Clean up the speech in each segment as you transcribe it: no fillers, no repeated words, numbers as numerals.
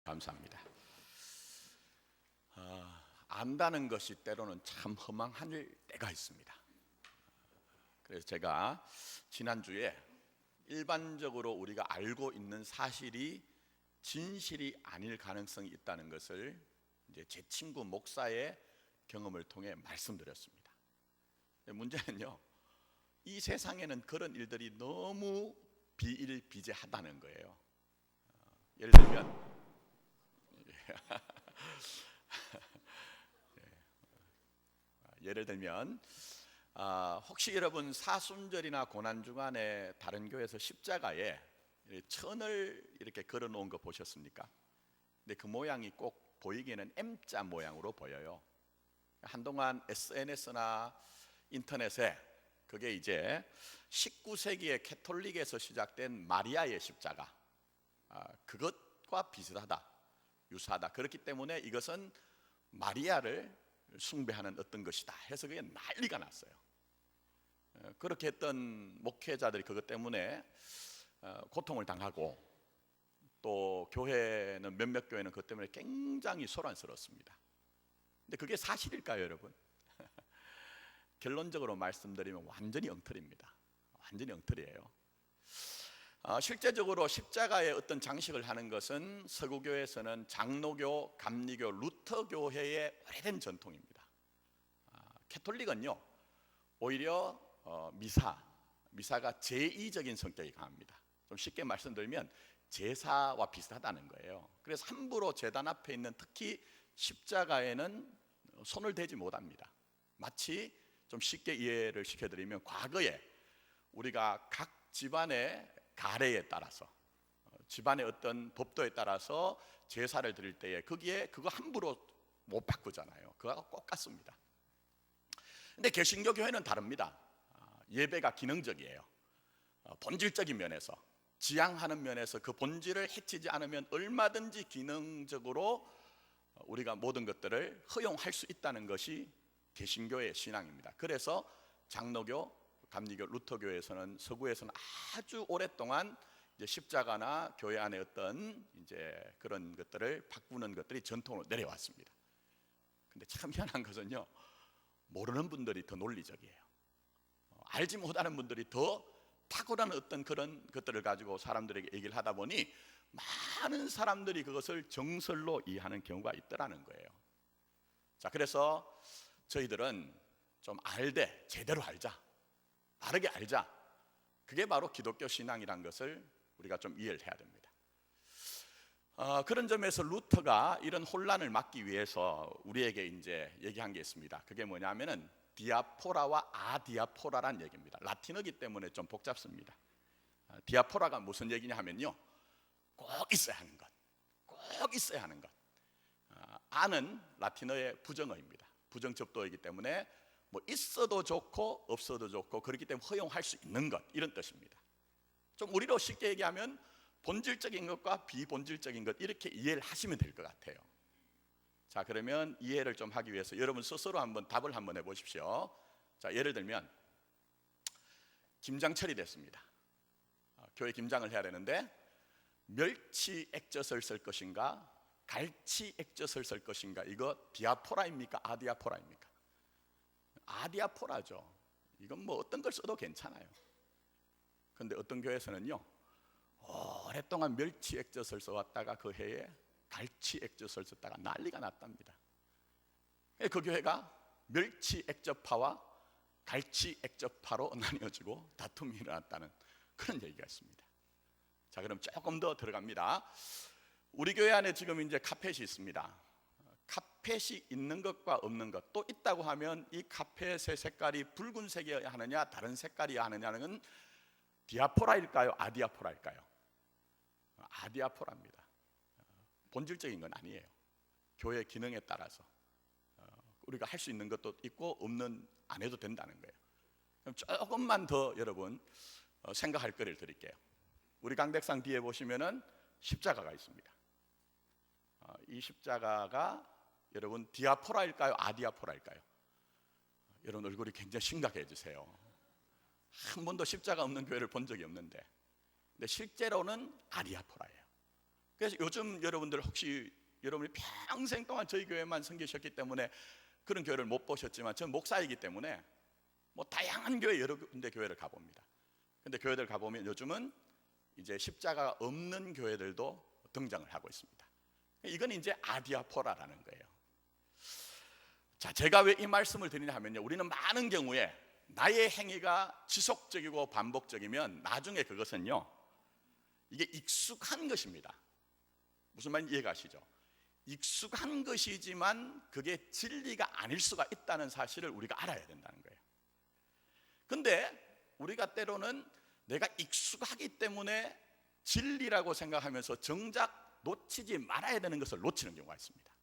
감사합니다. 안다는 것이 때로는 참 허망할 때가 있습니다. 그래서 제가 지난주에 일반적으로 우리가 알고 있는 사실이 진실이 아닐 가능성이 있다는 것을 이제 제 친구 목사의 경험을 통해 말씀드렸습니다. 문제는요, 이 세상에는 그런 일들이 너무 비일비재하다는 거예요. 예를 들면 혹시 여러분 사순절이나 고난주간에 다른 교회에서 십자가에 천을 이렇게 걸어 놓은 거 보셨습니까? 근데 그 모양이 꼭 보이기에는 M자 모양으로 보여요. 한동안 SNS나 인터넷에 그게 이제 19세기의 캐톨릭에서 시작된 마리아의 십자가, 그것과 비슷하다, 유사하다. 그렇기 때문에 이것은 마리아를 숭배하는 어떤 것이다 해서 그게 난리가 났어요. 그렇게 했던 목회자들이 그것 때문에 고통을 당하고, 또 교회는 몇몇 교회는 그것 때문에 굉장히 소란스러웠습니다. 근데 그게 사실일까요, 여러분? 결론적으로 말씀드리면 완전히 엉터리입니다. 완전히 엉터리예요. 실제적으로 십자가의 어떤 장식을 하는 것은 서구교에서는 장로교, 감리교, 루터교회의 오래된 전통입니다. 캐톨릭은요, 오히려 미사가 제2적인 성격이 강합니다. 좀 쉽게 말씀드리면 제사와 비슷하다는 거예요. 그래서 함부로 제단 앞에 있는 특히 십자가에는 손을 대지 못합니다. 마치 좀 쉽게 이해를 시켜드리면, 과거에 우리가 각 집안의 가례에 따라서, 집안의 어떤 법도에 따라서 제사를 드릴 때에 거기에 그거 함부로 못 바꾸잖아요. 그거하고 꼭 같습니다. 근데 개신교 교회는 다릅니다. 예배가 기능적이에요. 본질적인 면에서, 지향하는 면에서 그 본질을 해치지 않으면 얼마든지 기능적으로 우리가 모든 것들을 허용할 수 있다는 것이 개신교의 신앙입니다. 그래서 장로교, 감리교, 루터교에서는, 서구에서는 아주 오랫동안 이제 십자가나 교회 안에 어떤 이제 그런 것들을 바꾸는 것들이 전통으로 내려왔습니다. 근데 참 희한한 것은요, 모르는 분들이 더 논리적이에요. 알지 못하는 분들이 더 탁월한 어떤 그런 것들을 가지고 사람들에게 얘기를 하다 보니 많은 사람들이 그것을 정설로 이해하는 경우가 있더라는 거예요. 자, 그래서 저희들은 좀 알되 제대로 알자, 바르게 알자. 그게 바로 기독교 신앙이란 것을 우리가 좀 이해를 해야 됩니다. 그런 점에서 루터가 이런 혼란을 막기 위해서 우리에게 이제 얘기한 게 있습니다. 그게 뭐냐면은 디아포라와 아디아포라란 얘기입니다. 라틴어기 때문에 좀 복잡습니다. 디아포라가 무슨 얘기냐 하면요, 꼭 있어야 하는 것, 꼭 있어야 하는 것. 아는 라틴어의 부정어입니다. 부정접도이기 때문에 뭐 있어도 좋고 없어도 좋고, 그렇기 때문에 허용할 수 있는 것, 이런 뜻입니다. 좀 우리로 쉽게 얘기하면 본질적인 것과 비본질적인 것, 이렇게 이해를 하시면 될 것 같아요. 자, 그러면 이해를 좀 하기 위해서 여러분 스스로 한번 답을 한번 해보십시오. 자, 예를 들면 김장철이 됐습니다. 교회 김장을 해야 되는데 멸치 액젓을 쓸 것인가, 갈치 액젓을 쓸 것인가, 이거 디아포라입니까, 아디아포라입니까? 아디아포라죠. 이건 뭐 어떤 걸 써도 괜찮아요. 그런데 어떤 교회에서는요, 오랫동안 멸치 액젓을 써왔다가 그 해에 갈치 액젓을 썼다가 난리가 났답니다. 그 교회가 멸치 액젓파와 갈치 액젓파로 나뉘어지고 다툼이 일어났다는 그런 얘기가 있습니다. 자, 그럼 조금 더 들어갑니다. 우리 교회 안에 지금 이제 카펫이 있습니다. 카펫이 있는 것과 없는 것, 또 있다고 하면 이 카펫의 색깔이 붉은색이어야 하느냐 다른 색깔이어야 하느냐는 디아포라일까요, 아디아포라일까요? 아디아포라입니다. 본질적인 건 아니에요. 교회 기능에 따라서 우리가 할 수 있는 것도 있고 없는 안 해도 된다는 거예요. 그럼 조금만 더 여러분 생각할 거리를 드릴게요. 우리 강백상 뒤에 보시면은 십자가가 있습니다. 이 십자가가 여러분 디아포라일까요, 아디아포라일까요? 여러분 얼굴이 굉장히 심각해 주세요. 한 번도 십자가 없는 교회를 본 적이 없는데, 근데 실제로는 아디아포라예요. 그래서 요즘 여러분들 혹시 여러분이 평생 동안 저희 교회만 섬기셨기 때문에 그런 교회를 못 보셨지만, 저는 목사이기 때문에 뭐 다양한 교회, 여러 군데 교회를 가봅니다. 근데 교회들 가보면 요즘은 이제 십자가 없는 교회들도 등장을 하고 있습니다. 이건 이제 아디아포라라는 거예요. 자, 제가 왜 이 말씀을 드리냐 하면요, 우리는 많은 경우에 나의 행위가 지속적이고 반복적이면 나중에 그것은요, 이게 익숙한 것입니다. 무슨 말인지 이해가시죠? 익숙한 것이지만 그게 진리가 아닐 수가 있다는 사실을 우리가 알아야 된다는 거예요. 근데 우리가 때로는 내가 익숙하기 때문에 진리라고 생각하면서 정작 놓치지 말아야 되는 것을 놓치는 경우가 있습니다.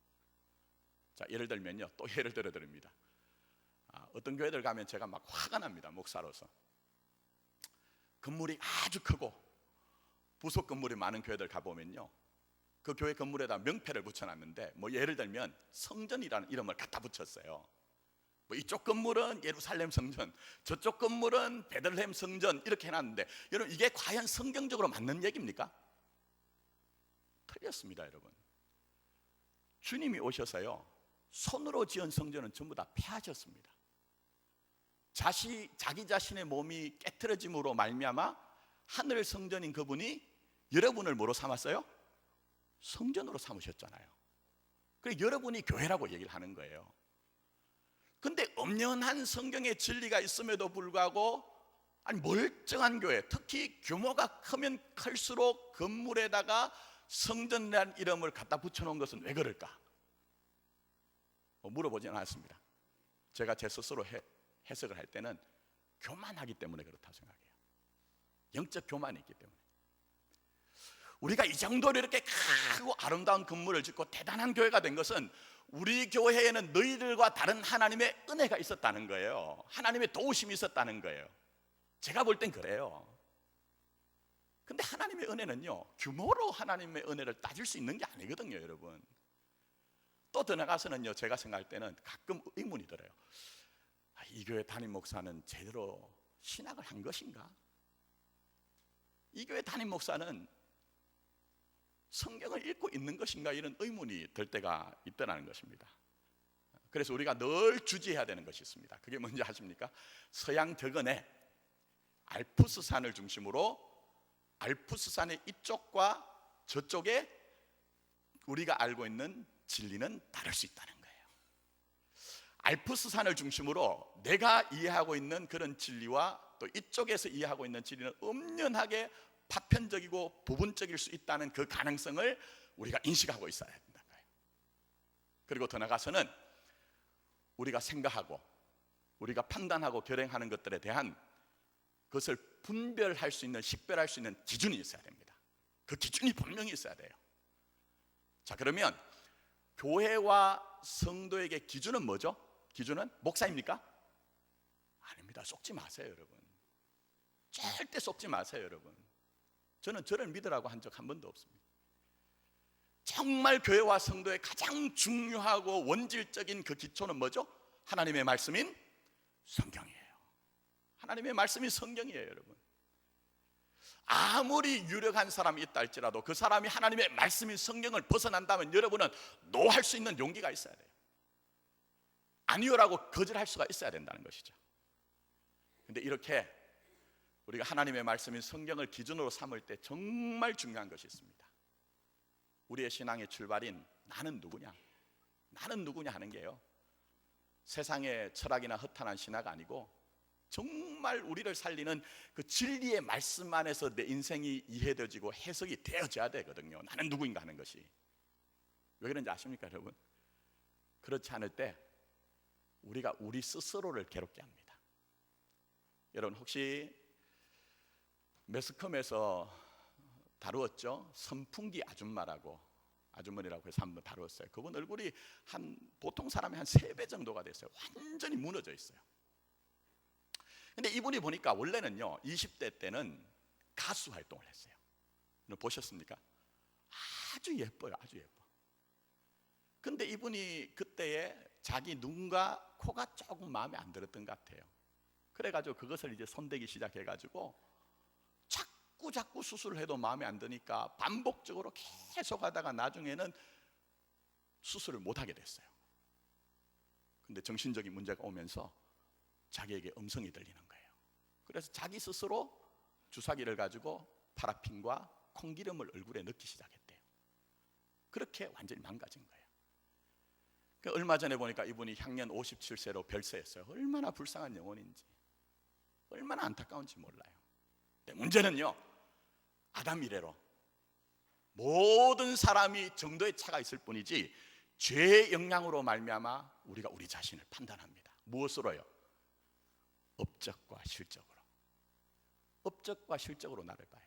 자, 예를 들면요, 또 예를 들어 드립니다. 어떤 교회들 가면 제가 막 화가 납니다. 목사로서. 건물이 아주 크고 부속 건물이 많은 교회들 가보면요, 그 교회 건물에다 명패를 붙여놨는데, 뭐 예를 들면 성전이라는 이름을 갖다 붙였어요. 뭐 이쪽 건물은 예루살렘 성전, 저쪽 건물은 베들레헴 성전, 이렇게 해놨는데, 여러분 이게 과연 성경적으로 맞는 얘기입니까? 틀렸습니다. 여러분, 주님이 오셔서요, 손으로 지은 성전은 전부 다 폐하셨습니다. 자기 자신의 몸이 깨트려짐으로 말미암아 하늘 성전인 그분이 여러분을 뭐로 삼았어요? 성전으로 삼으셨잖아요. 그래서 여러분이 교회라고 얘기를 하는 거예요. 근데 엄연한 성경의 진리가 있음에도 불구하고, 아니 멀쩡한 교회, 특히 규모가 크면 클수록 건물에다가 성전이라는 이름을 갖다 붙여놓은 것은 왜 그럴까? 물어보지는 않았습니다. 제가 제 스스로 해석을 할 때는 교만하기 때문에 그렇다고 생각해요. 영적 교만이 있기 때문에. 우리가 이 정도로 이렇게 크고 아름다운 건물을 짓고 대단한 교회가 된 것은 우리 교회에는 너희들과 다른 하나님의 은혜가 있었다는 거예요. 하나님의 도우심이 있었다는 거예요. 제가 볼 땐 그래요. 근데 하나님의 은혜는요, 규모로 하나님의 은혜를 따질 수 있는 게 아니거든요, 여러분. 또 더 나가서는요, 제가 생각할 때는 가끔 의문이 들어요. 이 교회 담임 목사는 제대로 신학을 한 것인가? 이 교회 담임 목사는 성경을 읽고 있는 것인가? 이런 의문이 들 때가 있다는 것입니다. 그래서 우리가 늘 주지해야 되는 것이 있습니다. 그게 뭔지 아십니까? 서양 격언에 알프스산을 중심으로 알프스산의 이쪽과 저쪽에 우리가 알고 있는 진리는 다를 수 있다는 거예요. 알프스산을 중심으로 내가 이해하고 있는 그런 진리와 또 이쪽에서 이해하고 있는 진리는 엄연하게 파편적이고 부분적일 수 있다는 그 가능성을 우리가 인식하고 있어야 된다는 거예요. 그리고 더 나아가서는 우리가 생각하고 우리가 판단하고 결행하는 것들에 대한 그것을 분별할 수 있는, 식별할 수 있는 기준이 있어야 됩니다. 그 기준이 분명히 있어야 돼요. 자, 그러면 교회와 성도에게 기준은 뭐죠? 기준은 목사입니까? 아닙니다. 속지 마세요, 여러분. 절대 속지 마세요, 여러분. 저는 저를 믿으라고 한 적 한 번도 없습니다. 정말 교회와 성도의 가장 중요하고 원질적인 그 기초는 뭐죠? 하나님의 말씀인 성경이에요. 하나님의 말씀이 성경이에요, 여러분. 아무리 유력한 사람이 있다 할지라도 그 사람이 하나님의 말씀인 성경을 벗어난다면 여러분은 노할 수 있는 용기가 있어야 돼요. 아니요라고 거절할 수가 있어야 된다는 것이죠. 근데 이렇게 우리가 하나님의 말씀인 성경을 기준으로 삼을 때 정말 중요한 것이 있습니다. 우리의 신앙의 출발인 나는 누구냐? 나는 누구냐 하는 게요, 세상의 철학이나 허탄한 신화가 아니고 정말 우리를 살리는 그 진리의 말씀 안에서 내 인생이 이해되어지고 해석이 되어져야 되거든요. 나는 누구인가 하는 것이. 왜 그런지 아십니까, 여러분? 그렇지 않을 때 우리가 우리 스스로를 괴롭게 합니다. 여러분 혹시 매스컴에서 다루었죠? 선풍기 아줌마라고, 아주머니라고 해서 한번 다루었어요. 그분 얼굴이 보통 사람의 한 3배 정도가 됐어요. 완전히 무너져 있어요. 근데 이분이 보니까 원래는요 20대 때는 가수 활동을 했어요. 보셨습니까? 아주 예뻐요. 아주 예뻐. 근데 이분이 그때에 자기 눈과 코가 조금 마음에 안 들었던 것 같아요. 그래가지고 그것을 이제 손대기 시작해가지고 자꾸 자꾸 수술을 해도 마음에 안 드니까 반복적으로 계속 하다가 나중에는 수술을 못 하게 됐어요. 근데 정신적인 문제가 오면서 자기에게 음성이 들리는 거예요. 그래서 자기 스스로 주사기를 가지고 파라핀과 콩기름을 얼굴에 넣기 시작했대요. 그렇게 완전히 망가진 거예요. 얼마 전에 보니까 이분이 향년 57세로 별세했어요. 얼마나 불쌍한 영혼인지, 얼마나 안타까운지 몰라요. 근데 문제는요, 아담 이래로 모든 사람이 정도의 차가 있을 뿐이지 죄의 영향으로 말미암아 우리가 우리 자신을 판단합니다. 무엇으로요? 업적과 실적으로. 업적과 실적으로 나를 봐요.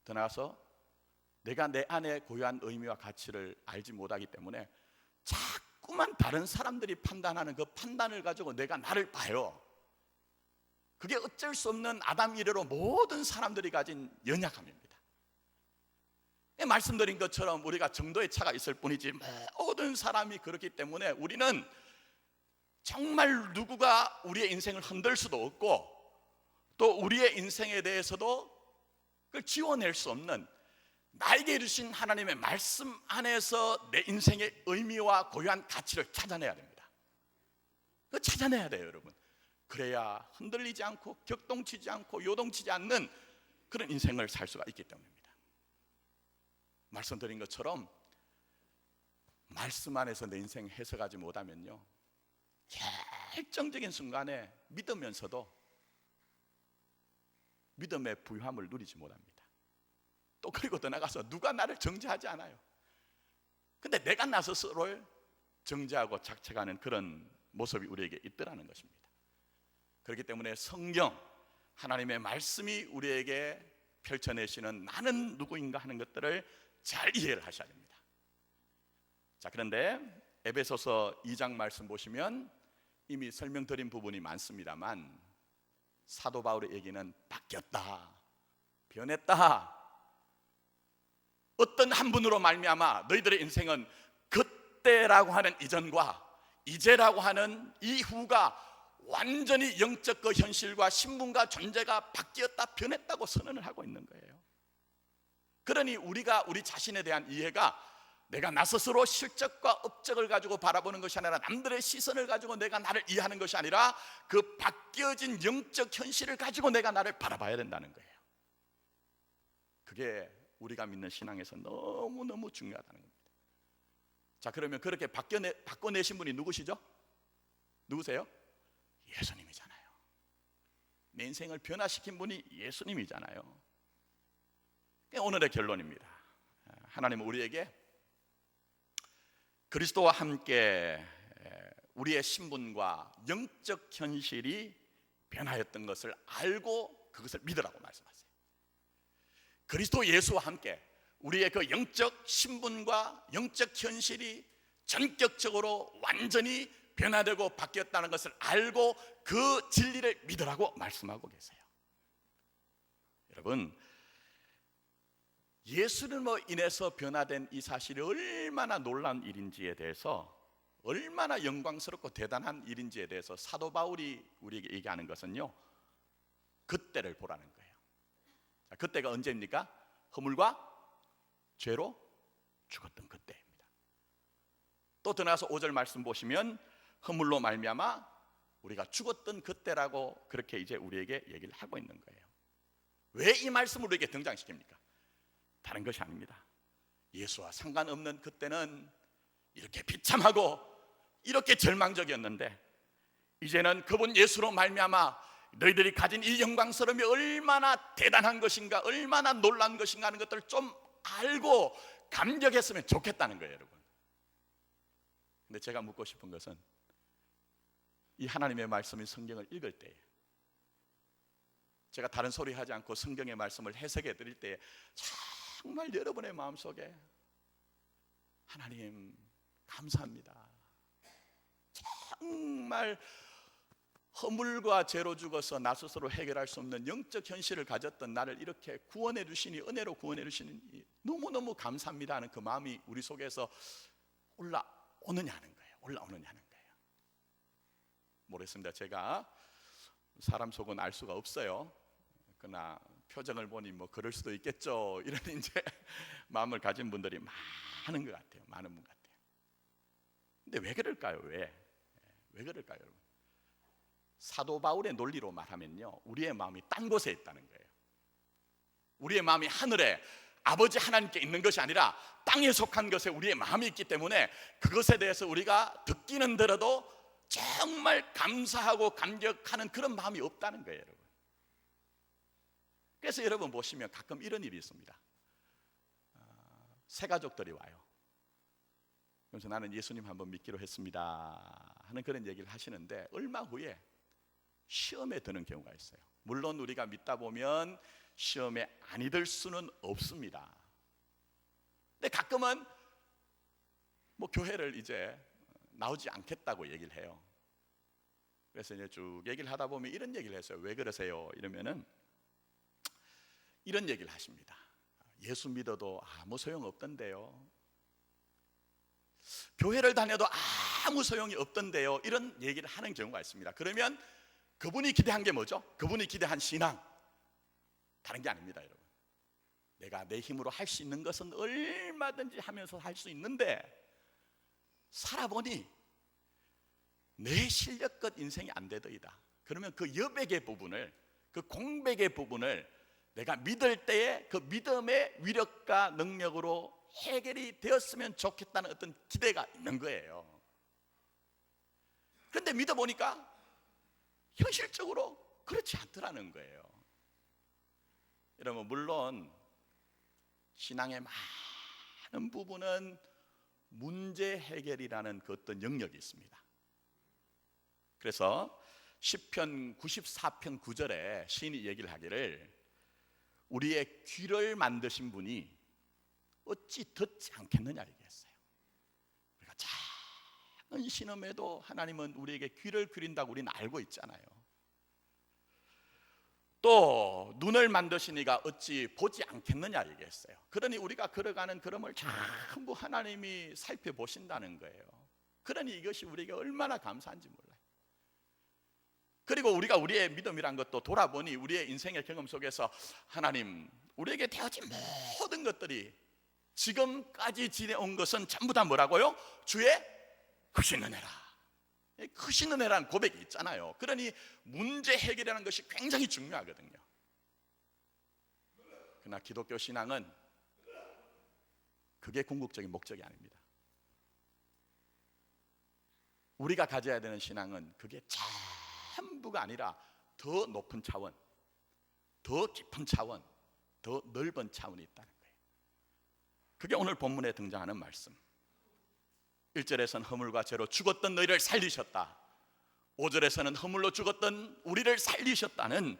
더 나아가서 내가 내 안에 고유한 의미와 가치를 알지 못하기 때문에 자꾸만 다른 사람들이 판단하는 그 판단을 가지고 내가 나를 봐요. 그게 어쩔 수 없는 아담 이래로 모든 사람들이 가진 연약함입니다. 말씀드린 것처럼 우리가 정도의 차가 있을 뿐이지 모든 사람이 그렇기 때문에 우리는 정말 누구가 우리의 인생을 흔들 수도 없고 또 우리의 인생에 대해서도 그걸 지워낼 수 없는, 나에게 주신 하나님의 말씀 안에서 내 인생의 의미와 고유한 가치를 찾아내야 됩니다. 그거 찾아내야 돼요, 여러분. 그래야 흔들리지 않고 격동치지 않고 요동치지 않는 그런 인생을 살 수가 있기 때문입니다. 말씀드린 것처럼 말씀 안에서 내 인생 해석하지 못하면요, 결정적인 순간에 믿으면서도 믿음의 부유함을 누리지 못합니다. 또 그리고 더 나가서 누가 나를 정죄하지 않아요. 근데 내가 나 스스로를 정죄하고 착착하는 그런 모습이 우리에게 있더라는 것입니다. 그렇기 때문에 성경, 하나님의 말씀이 우리에게 펼쳐내시는 나는 누구인가 하는 것들을 잘 이해를 하셔야 됩니다. 자, 그런데 에베소서 2장 말씀 보시면 이미 설명드린 부분이 많습니다만 사도 바울의 얘기는 바뀌었다, 변했다, 어떤 한 분으로 말미암아 너희들의 인생은 그때라고 하는 이전과 이제라고 하는 이후가 완전히 영적 그 현실과 신분과 존재가 바뀌었다, 변했다고 선언을 하고 있는 거예요. 그러니 우리가 우리 자신에 대한 이해가 내가 나 스스로 실적과 업적을 가지고 바라보는 것이 아니라 남들의 시선을 가지고 내가 나를 이해하는 것이 아니라 그 바뀌어진 영적 현실을 가지고 내가 나를 바라봐야 된다는 거예요. 그게 우리가 믿는 신앙에서 너무너무 중요하다는 겁니다. 자, 그러면 그렇게 바꿔내신 분이 누구시죠? 누구세요? 예수님이잖아요. 내 인생을 변화시킨 분이 예수님이잖아요. 오늘의 결론입니다. 하나님은 우리에게 그리스도와 함께 우리의 신분과 영적 현실이 변하였던 것을 알고 그것을 믿으라고 말씀하세요. 그리스도 예수와 함께 우리의 그 영적 신분과 영적 현실이 전격적으로 완전히 변화되고 바뀌었다는 것을 알고 그 진리를 믿으라고 말씀하고 계세요. 여러분, 예수님으로 인해서 변화된 이 사실이 얼마나 놀라운 일인지에 대해서, 얼마나 영광스럽고 대단한 일인지에 대해서 사도 바울이 우리에게 얘기하는 것은요, 그때를 보라는 거예요. 자, 그때가 언제입니까? 허물과 죄로 죽었던 그때입니다. 또 더 나아가서 5절 말씀 보시면 허물로 말미암아 우리가 죽었던 그때라고 그렇게 이제 우리에게 얘기를 하고 있는 거예요. 왜 이 말씀을 우리에게 등장시킵니까? 다른 것이 아닙니다. 예수와 상관없는 그때는 이렇게 비참하고 이렇게 절망적이었는데 이제는 그분 예수로 말미암아 너희들이 가진 이 영광스러움이 얼마나 대단한 것인가, 얼마나 놀라운 것인가 하는 것들을 좀 알고 감격했으면 좋겠다는 거예요, 여러분. 근데 제가 묻고 싶은 것은 이 하나님의 말씀인 성경을 읽을 때 제가 다른 소리 하지 않고 성경의 말씀을 해석해 드릴 때 정말 여러분의 마음속에 하나님 감사합니다, 정말 허물과 죄로 죽어서 나 스스로 해결할 수 없는 영적 현실을 가졌던 나를 이렇게 구원해 주시니, 은혜로 구원해 주시니 너무너무 감사합니다 하는 그 마음이 우리 속에서 올라오느냐 하는 거예요. 올라오느냐 하는 거예요. 모르겠습니다. 제가 사람 속은 알 수가 없어요. 그러나 표정을 보니 뭐 그럴 수도 있겠죠, 이런 이제 마음을 가진 분들이 많은 것 같아요. 많은 분 같아요. 근데 왜 그럴까요? 왜 그럴까요, 여러분? 사도 바울의 논리로 말하면요, 우리의 마음이 딴 곳에 있다는 거예요. 우리의 마음이 하늘에 아버지 하나님께 있는 것이 아니라 땅에 속한 것에 우리의 마음이 있기 때문에 그것에 대해서 우리가 듣기는 들어도 정말 감사하고 감격하는 그런 마음이 없다는 거예요, 여러분. 그래서 여러분 보시면 가끔 이런 일이 있습니다. 새 가족들이 와요. 그래서 나는 예수님 한번 믿기로 했습니다 하는 그런 얘기를 하시는데 얼마 후에 시험에 드는 경우가 있어요. 물론 우리가 믿다 보면 시험에 아니 들 수는 없습니다. 근데 가끔은 뭐 교회를 이제 나오지 않겠다고 얘기를 해요. 그래서 이제 쭉 얘기를 하다 보면 이런 얘기를 했어요. 왜 그러세요? 이러면은 이런 얘기를 하십니다. 예수 믿어도 아무 소용 없던데요. 교회를 다녀도 아무 소용이 없던데요. 이런 얘기를 하는 경우가 있습니다. 그러면 그분이 기대한 게 뭐죠? 그분이 기대한 신앙, 다른 게 아닙니다, 여러분. 내가 내 힘으로 할 수 있는 것은 얼마든지 하면서 할 수 있는데 살아보니 내 실력껏 인생이 안 되더이다. 그러면 그 여백의 부분을, 그 공백의 부분을 내가 믿을 때에 그 믿음의 위력과 능력으로 해결이 되었으면 좋겠다는 어떤 기대가 있는 거예요. 그런데 믿어보니까 현실적으로 그렇지 않더라는 거예요. 여러분, 물론 신앙의 많은 부분은 문제 해결이라는 그 어떤 영역이 있습니다. 그래서 시편 94편 9절에 시인이 얘기를 하기를 우리의 귀를 만드신 분이 어찌 듣지 않겠느냐 얘기했어요. 우리가 작은 신음에도 하나님은 우리에게 귀를 기린다고 우리는 알고 있잖아요. 또 눈을 만드시니가 어찌 보지 않겠느냐 얘기했어요. 그러니 우리가 걸어가는 걸음을 전부 하나님이 살펴보신다는 거예요. 그러니 이것이 우리에게 얼마나 감사한지 몰라요. 그리고 우리가 우리의 믿음이란 것도 돌아보니 우리의 인생의 경험 속에서 하나님, 우리에게 되어진 모든 것들이 지금까지 지내온 것은 전부 다 뭐라고요? 주의 크신 은혜라. 크신 은혜라는 고백이 있잖아요. 그러니 문제 해결이라는 것이 굉장히 중요하거든요. 그러나 기독교 신앙은 그게 궁극적인 목적이 아닙니다. 우리가 가져야 되는 신앙은 그게 전부가 아니라 더 높은 차원, 더 깊은 차원, 더 넓은 차원이 있다는 거예요. 그게 오늘 본문에 등장하는 말씀. 1절에서는 허물과 죄로 죽었던 너희를 살리셨다. 5절에서는 허물로 죽었던 우리를 살리셨다는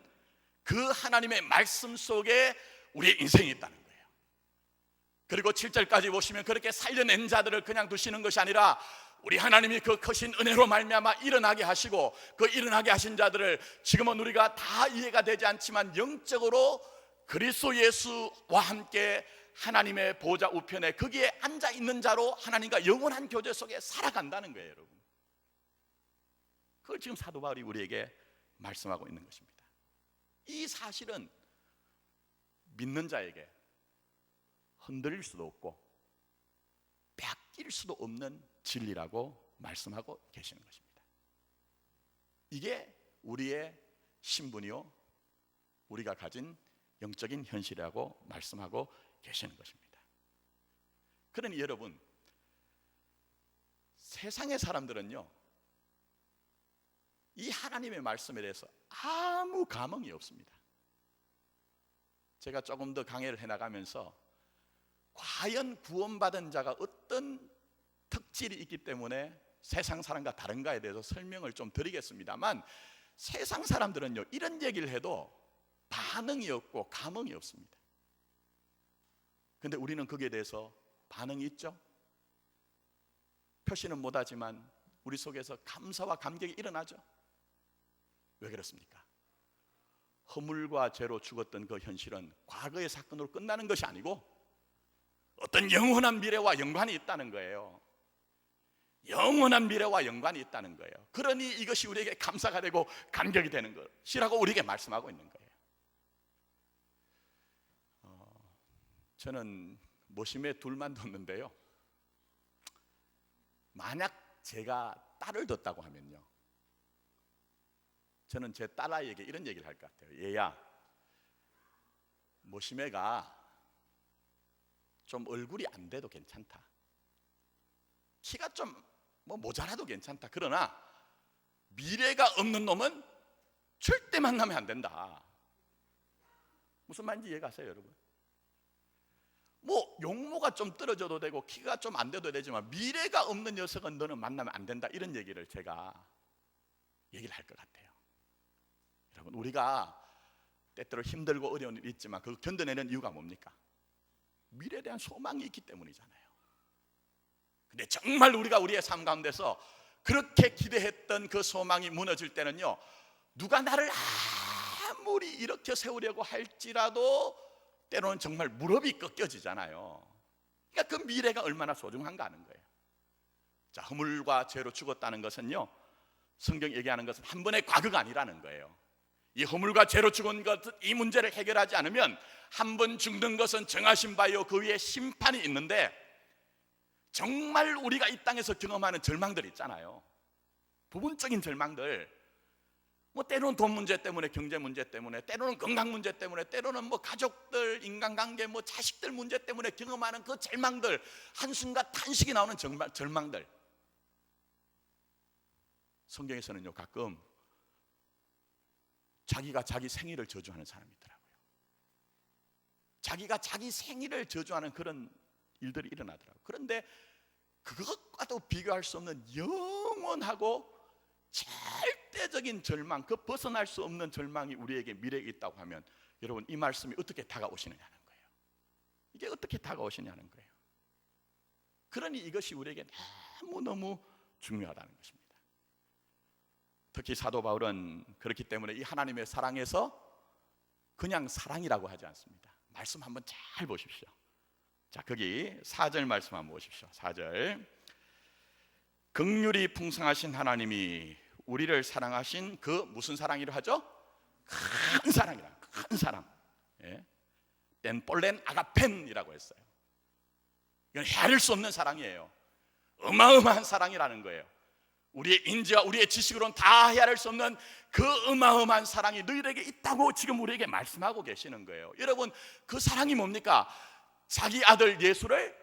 그 하나님의 말씀 속에 우리의 인생이 있다는 거예요. 그리고 7절까지 보시면 그렇게 살려낸 자들을 그냥 두시는 것이 아니라 우리 하나님이 그 크신 은혜로 말미암아 일어나게 하시고 그 일어나게 하신 자들을 지금은 우리가 다 이해가 되지 않지만 영적으로 그리스도 예수와 함께 하나님의 보좌 우편에 거기에 앉아 있는 자로 하나님과 영원한 교제 속에 살아간다는 거예요, 여러분. 그걸 지금 사도 바울이 우리에게 말씀하고 있는 것입니다. 이 사실은 믿는 자에게 흔들릴 수도 없고 뺏길 수도 없는 진리라고 말씀하고 계시는 것입니다. 이게 우리의 신분이요, 우리가 가진 영적인 현실이라고 말씀하고 계시는 것입니다. 그러니 여러분, 세상의 사람들은요, 이 하나님의 말씀에 대해서 아무 감흥이 없습니다. 제가 조금 더 강해를 해나가면서 과연 구원받은 자가 어떤 특질이 있기 때문에 세상 사람과 다른가에 대해서 설명을 좀 드리겠습니다만, 세상 사람들은요, 이런 얘기를 해도 반응이 없고 감흥이 없습니다. 근데 우리는 거기에 대해서 반응이 있죠? 표시는 못하지만 우리 속에서 감사와 감격이 일어나죠? 왜 그렇습니까? 허물과 죄로 죽었던 그 현실은 과거의 사건으로 끝나는 것이 아니고 어떤 영원한 미래와 연관이 있다는 거예요. 영원한 미래와 연관이 있다는 거예요. 그러니 이것이 우리에게 감사가 되고 감격이 되는 것이라고 우리에게 말씀하고 있는 거예요. 저는 모심에 둘만 뒀는데요, 만약 제가 딸을 뒀다고 하면요, 저는 제 딸아이에게 이런 얘기를 할 것 같아요. 얘야, 모심애가 좀 얼굴이 안 돼도 괜찮다, 키가 좀 모자라도 괜찮다, 그러나 미래가 없는 놈은 절대 만나면 안 된다. 무슨 말인지 이해가세요, 여러분? 용모가 좀 떨어져도 되고 키가 좀 안 돼도 되지만 미래가 없는 녀석은 너는 만나면 안 된다, 이런 얘기를 제가 얘기를 할 것 같아요. 여러분, 우리가 때때로 힘들고 어려운 일이 있지만 그걸 견뎌내는 이유가 뭡니까? 미래에 대한 소망이 있기 때문이잖아요. 근데 정말 우리가 우리의 삶 가운데서 그렇게 기대했던 그 소망이 무너질 때는요, 누가 나를 아무리 이렇게 세우려고 할지라도 때로는 정말 무릎이 꺾여지잖아요. 그러니까 그 미래가 얼마나 소중한가 하는 거예요. 자, 허물과 죄로 죽었다는 것은요, 성경이 얘기하는 것은 한 번의 과거가 아니라는 거예요. 이 허물과 죄로 죽은 것, 이 문제를 해결하지 않으면 한 번 죽는 것은 정하신 바요, 그 위에 심판이 있는데, 정말 우리가 이 땅에서 경험하는 절망들 있잖아요. 부분적인 절망들, 때로는 돈 문제 때문에, 경제 문제 때문에, 때로는 건강 문제 때문에, 때로는 가족들, 인간관계, 자식들 문제 때문에 경험하는 그 절망들, 한순간 탄식이 나오는 절망들. 성경에서는요, 가끔 자기가 자기 생일을 저주하는 사람이 있더라고요. 자기가 자기 생일을 저주하는 그런 일들이 일어나더라고요. 그런데 그것과도 비교할 수 없는 영원하고 절대적인 절망, 그 벗어날 수 없는 절망이 우리에게 미래에 있다고 하면, 여러분, 이 말씀이 어떻게 다가오시느냐는 거예요. 이게 어떻게 다가오시냐는 거예요. 그러니 이것이 우리에게 너무너무 중요하다는 것입니다. 특히 사도 바울은 그렇기 때문에 이 하나님의 사랑에서 그냥 사랑이라고 하지 않습니다. 말씀 한번 잘 보십시오. 자, 거기 4절 말씀 한번 보십시오. 4절. 긍휼이 풍성하신 하나님이 우리를 사랑하신 그 무슨 사랑이라 하죠? 큰 사랑이라, 큰 사랑. 땐폴렌 아가펜이라고 했어요. 이건 헤아릴 수 없는 사랑이에요. 어마어마한 사랑이라는 거예요. 우리의 인지와 우리의 지식으로는 다 헤아릴 수 없는 그 어마어마한 사랑이 너희에게 있다고 지금 우리에게 말씀하고 계시는 거예요. 여러분, 그 사랑이 뭡니까? 자기 아들 예수를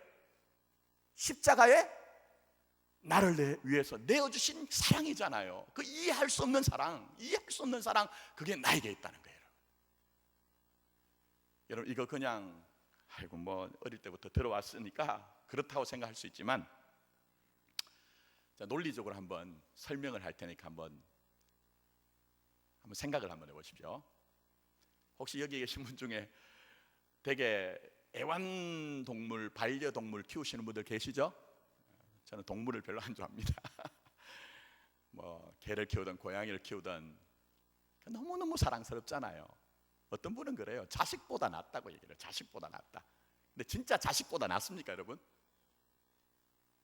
십자가에 나를 위해서 내어주신 사랑이잖아요. 그 이해할 수 없는 사랑, 이해할 수 없는 사랑, 그게 나에게 있다는 거예요. 여러분, 이거 그냥 어릴 때부터 들어왔으니까 그렇다고 생각할 수 있지만, 자, 논리적으로 한번 설명을 할 테니까 한번 생각을 한번 해보십시오. 혹시 여기 계신 분 중에 되게 애완동물, 반려동물 키우시는 분들 계시죠? 저는 동물을 별로 안 좋아합니다. 개를 키우든 고양이를 키우든 너무너무 사랑스럽잖아요. 어떤 분은 그래요. 자식보다 낫다고 얘기해요. 자식보다 낫다. 근데 진짜 자식보다 낫습니까, 여러분?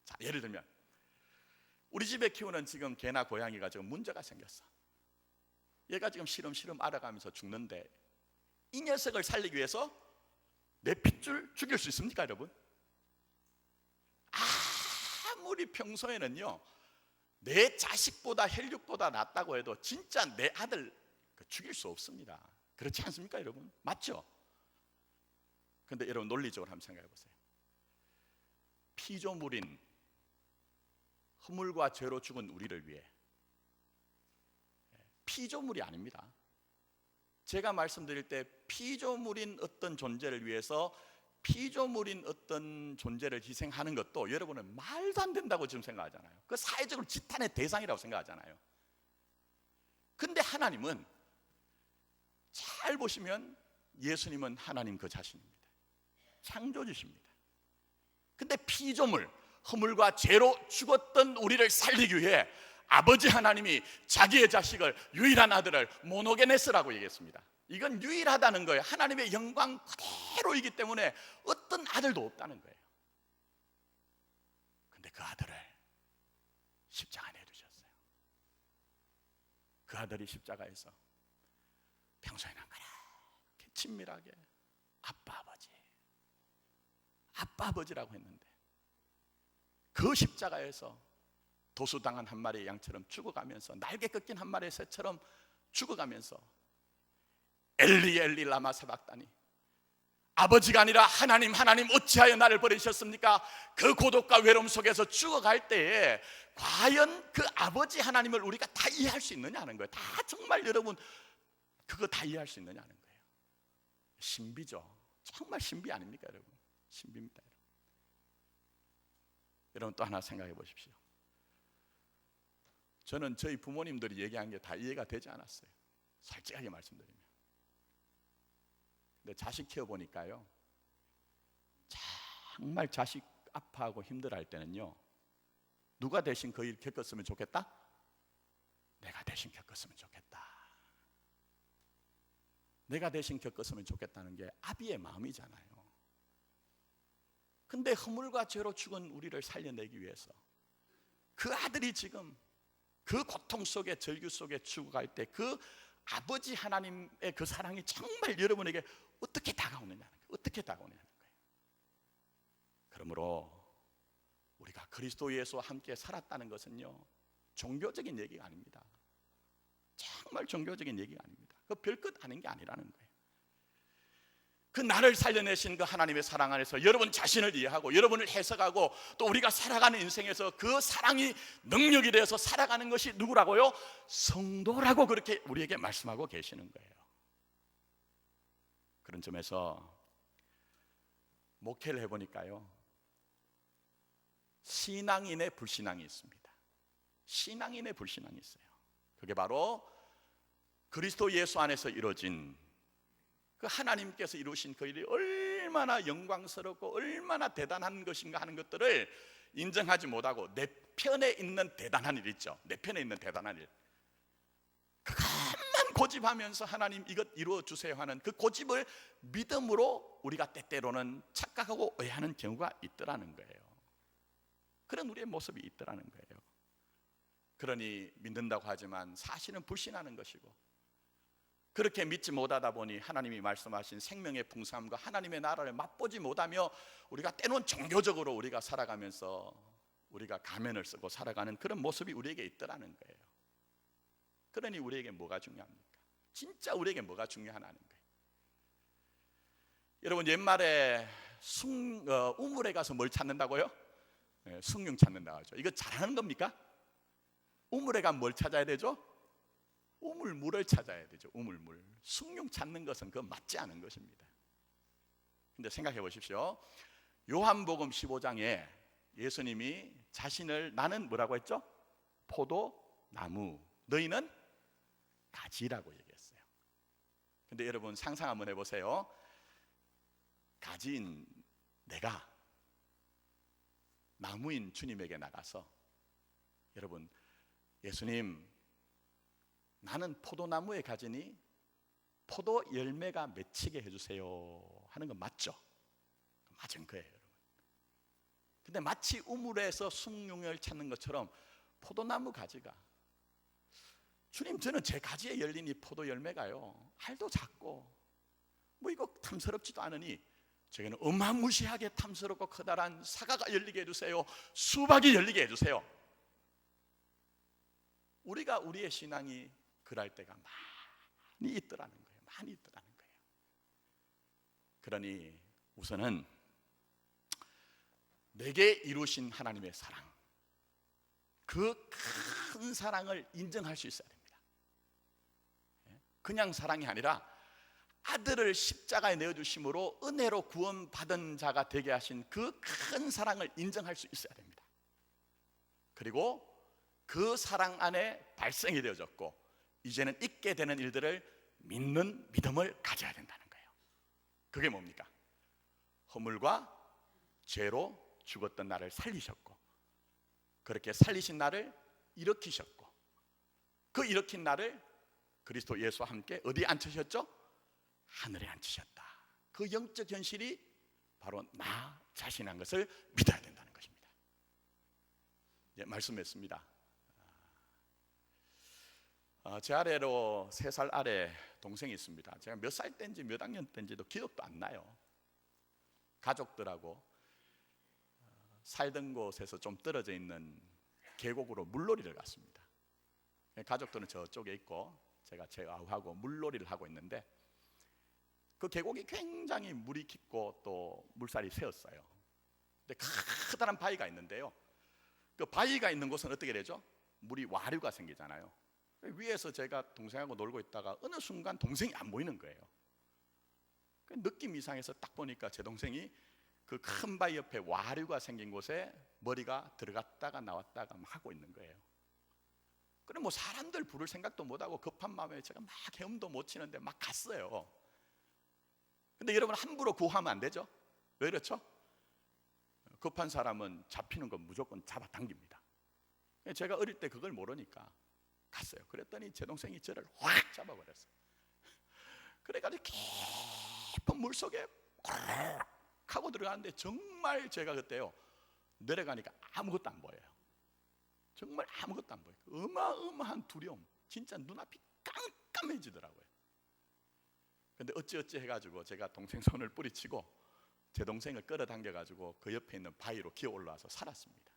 자, 예를 들면 우리 집에 키우는 지금 개나 고양이가 지금 문제가 생겼어. 얘가 지금 시름시름 알아가면서 죽는데, 이 녀석을 살리기 위해서 내 핏줄 죽일 수 있습니까, 여러분? 아무리 평소에는요, 내 자식보다 혈육보다 낫다고 해도 진짜 내 아들 죽일 수 없습니다. 그렇지 않습니까, 여러분? 맞죠? 근데 여러분, 논리적으로 한번 생각해 보세요. 피조물인 허물과 죄로 죽은 우리를 위해, 피조물이 아닙니다. 제가 말씀드릴 때 피조물인 어떤 존재를 위해서 피조물인 어떤 존재를 희생하는 것도 여러분은 말도 안 된다고 지금 생각하잖아요. 그 사회적으로 지탄의 대상이라고 생각하잖아요. 근데 하나님은, 잘 보시면 예수님은 하나님 그 자신입니다. 창조주십니다. 근데 피조물, 허물과 죄로 죽었던 우리를 살리기 위해 아버지 하나님이 자기의 자식을, 유일한 아들을 모노게네스라고 얘기했습니다. 이건 유일하다는 거예요. 하나님의 영광 그대로이기 때문에 어떤 아들도 없다는 거예요. 근데 그 아들을 십자가에 내두셨어요. 그 아들이 십자가에서 평소에는 그렇게 친밀하게 아빠, 아버지, 아빠 아버지라고 했는데 그 십자가에서 도수당한 한 마리의 양처럼 죽어가면서, 날개 꺾인 한 마리의 새처럼 죽어가면서 엘리 엘리 라마 사박다니, 아버지가 아니라 하나님 하나님 어찌하여 나를 버리셨습니까? 그 고독과 외로움 속에서 죽어갈 때에 과연 그 아버지 하나님을 우리가 다 이해할 수 있느냐는 거예요. 다 정말 여러분 그거 다 이해할 수 있느냐는 거예요. 신비죠. 정말 신비 아닙니까 여러분? 신비입니다. 여러분 또 하나 생각해 보십시오. 저는 저희 부모님들이 얘기한 게 다 이해가 되지 않았어요. 솔직하게 말씀드리면. 근데 자식 키워보니까요, 정말 자식 아파하고 힘들어할 때는요, 누가 대신 그 일 겪었으면 좋겠다? 내가 대신 겪었으면 좋겠다. 내가 대신 겪었으면 좋겠다는 게 아비의 마음이잖아요. 근데 허물과 죄로 죽은 우리를 살려내기 위해서 그 아들이 지금 그 고통 속에, 절규 속에 죽어갈 때 그 아버지 하나님의 그 사랑이 정말 여러분에게 어떻게 다가오느냐는 거예요. 어떻게 다가오느냐는 거예요. 그러므로 우리가 그리스도 예수와 함께 살았다는 것은요, 종교적인 얘기가 아닙니다. 정말 종교적인 얘기가 아닙니다. 그 별것 아닌 게 아니라는 거예요. 그 나를 살려내신 그 하나님의 사랑 안에서 여러분 자신을 이해하고 여러분을 해석하고 또 우리가 살아가는 인생에서 그 사랑이 능력이 되어서 살아가는 것이 누구라고요? 성도라고 그렇게 우리에게 말씀하고 계시는 거예요. 그런 점에서 목회를 해보니까요, 신앙인의 불신앙이 있습니다. 신앙인의 불신앙이 있어요. 그게 바로 그리스도 예수 안에서 이루어진 그 하나님께서 이루신 그 일이 얼마나 영광스럽고 얼마나 대단한 것인가 하는 것들을 인정하지 못하고 내 편에 있는 대단한 일 있죠. 내 편에 있는 대단한 일, 그것만 고집하면서 하나님 이것 이루어 주세요 하는 그 고집을 믿음으로 우리가 때때로는 착각하고 오해하는 경우가 있더라는 거예요. 그런 우리의 모습이 있더라는 거예요. 그러니 믿는다고 하지만 사실은 불신하는 것이고, 그렇게 믿지 못하다 보니 하나님이 말씀하신 생명의 풍성함과 하나님의 나라를 맛보지 못하며 우리가 때론 종교적으로 우리가 살아가면서 우리가 가면을 쓰고 살아가는 그런 모습이 우리에게 있더라는 거예요. 그러니 우리에게 뭐가 중요합니까? 진짜 우리에게 뭐가 중요하냐는 거예요. 여러분 옛말에 우물에 가서 뭘 찾는다고요? 네, 숭늉 찾는다고 하죠. 이거 잘하는 겁니까? 우물에 가면 뭘 찾아야 되죠? 우물물을 찾아야 되죠. 우물물. 숭늉 찾는 것은 그건 맞지 않은 것입니다. 근데 생각해 보십시오. 요한복음 15장에 예수님이 자신을, 나는 뭐라고 했죠? 포도나무, 너희는 가지라고 얘기했어요. 근데 여러분 상상 한번 해보세요. 가지인 내가 나무인 주님에게 나가서, 여러분 예수님 나는 포도나무에 가지니 포도 열매가 맺히게 해주세요 하는 건 맞죠? 맞은 거예요 여러분. 근데 마치 우물에서 숭늉을 찾는 것처럼 포도나무 가지가, 주님 저는 제 가지에 열린 이 포도 열매가요 알도 작고 뭐 이거 탐스럽지도 않으니 저에게는 어마무시하게 탐스럽고 커다란 사과가 열리게 해주세요, 수박이 열리게 해주세요. 우리가 우리의 신앙이 그럴 때가 많이 있더라는 거예요. 많이 있더라는 거예요. 그러니 우선은 내게 이루신 하나님의 사랑, 그 큰 사랑을 인정할 수 있어야 됩니다. 그냥 사랑이 아니라 아들을 십자가에 내어주심으로 은혜로 구원받은 자가 되게 하신 그 큰 사랑을 인정할 수 있어야 됩니다. 그리고 그 사랑 안에 발생이 되어졌고 이제는 있게 되는 일들을 믿는 믿음을 가져야 된다는 거예요. 그게 뭡니까? 허물과 죄로 죽었던 나를 살리셨고, 그렇게 살리신 나를 일으키셨고, 그 일으킨 나를 그리스도 예수와 함께 어디에 앉히셨죠? 하늘에 앉히셨다. 그 영적 현실이 바로 나 자신한 것을 믿어야 된다는 것입니다. 예, 말씀했습니다. 제 아래로 3살 아래 동생이 있습니다. 제가 몇 살 때인지 몇 학년 때인지도 기억도 안 나요. 가족들하고 살던 곳에서 좀 떨어져 있는 계곡으로 물놀이를 갔습니다. 가족들은 저쪽에 있고 제가 제아우하고 물놀이를 하고 있는데, 그 계곡이 굉장히 물이 깊고 또 물살이 새었어요. 근데 커다란 바위가 있는데요, 그 바위가 있는 곳은 어떻게 되죠? 물이 와류가 생기잖아요. 위에서 제가 동생하고 놀고 있다가 어느 순간 동생이 안 보이는 거예요. 느낌 이상해서 딱 보니까 제 동생이 그 큰 바위 옆에 와류가 생긴 곳에 머리가 들어갔다가 나왔다가 하고 있는 거예요. 그럼 뭐 사람들 부를 생각도 못하고 급한 마음에 제가 막 헤엄도 못 치는데 막 갔어요. 근데 여러분, 함부로 구하면 안 되죠? 왜 그렇죠? 급한 사람은 잡히는 건 무조건 잡아당깁니다. 제가 어릴 때 그걸 모르니까 갔어요. 그랬더니 제 동생이 저를 확 잡아버렸어요. 그래가지고 깊은 물속에 하고 들어가는데, 정말 제가 그때요 내려가니까 아무것도 안 보여요. 정말 아무것도 안 보여요. 어마어마한 두려움, 진짜 눈앞이 깜깜해지더라고요. 근데 어찌어찌 해가지고 제가 동생 손을 뿌리치고 제 동생을 끌어당겨가지고 그 옆에 있는 바위로 기어 올라와서 살았습니다.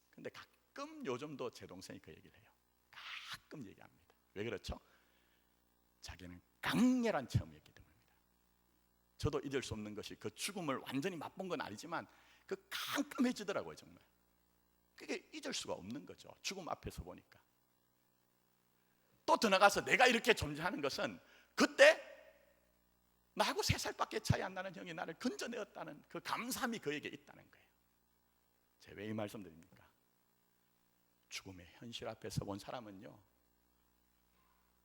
근데 가끔 요즘도 제 동생이 그 얘기를 해요. 가끔 얘기합니다. 왜 그렇죠? 자기는 강렬한 체험이었기 때문입니다. 저도 잊을 수 없는 것이, 그 죽음을 완전히 맛본 건 아니지만 그 깜깜해지더라고요. 정말 그게 잊을 수가 없는 거죠. 죽음 앞에서 보니까. 또 더 나가서 내가 이렇게 존재하는 것은, 그때 나하고 3살밖에 차이 안 나는 형이 나를 건져내었다는 그 감사함이 그에게 있다는 거예요. 제가 왜 이 말씀 드립니까? 죽음의 현실 앞에 서본 사람은요,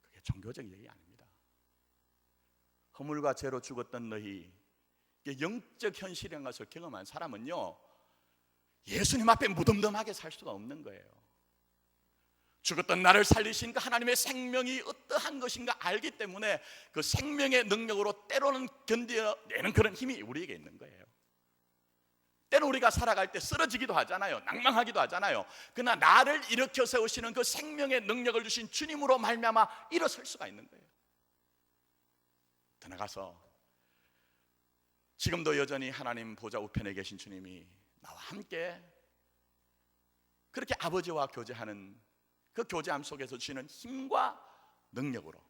그게 종교적 얘기 아닙니다. 허물과 죄로 죽었던 너희, 영적 현실인 것을 경험한 사람은요, 예수님 앞에 무덤덤하게 살 수가 없는 거예요. 죽었던 나를 살리신 그 하나님의 생명이 어떠한 것인가 알기 때문에 그 생명의 능력으로 때로는 견뎌내는 그런 힘이 우리에게 있는 거예요. 때로 우리가 살아갈 때 쓰러지기도 하잖아요. 낭망하기도 하잖아요. 그러나 나를 일으켜 세우시는 그 생명의 능력을 주신 주님으로 말미암아 일어설 수가 있는 거예요. 더 나가서 지금도 여전히 하나님 보좌 우편에 계신 주님이 나와 함께 그렇게 아버지와 교제하는 그 교제함 속에서 주시는 힘과 능력으로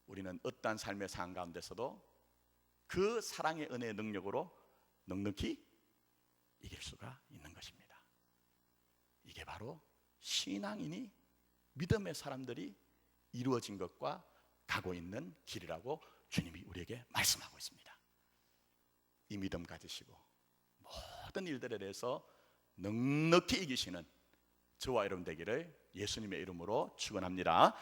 우리는 어떠한 삶의 상황 가운데서도 그 사랑의 은혜의 능력으로 넉넉히 이길 수가 있는 것입니다. 이게 바로 신앙인이, 믿음의 사람들이 이루어진 것과 가고 있는 길이라고 주님이 우리에게 말씀하고 있습니다. 이 믿음 가지시고 모든 일들에 대해서 넉넉히 이기시는 저와 여러분 되기를 예수님의 이름으로 축원합니다.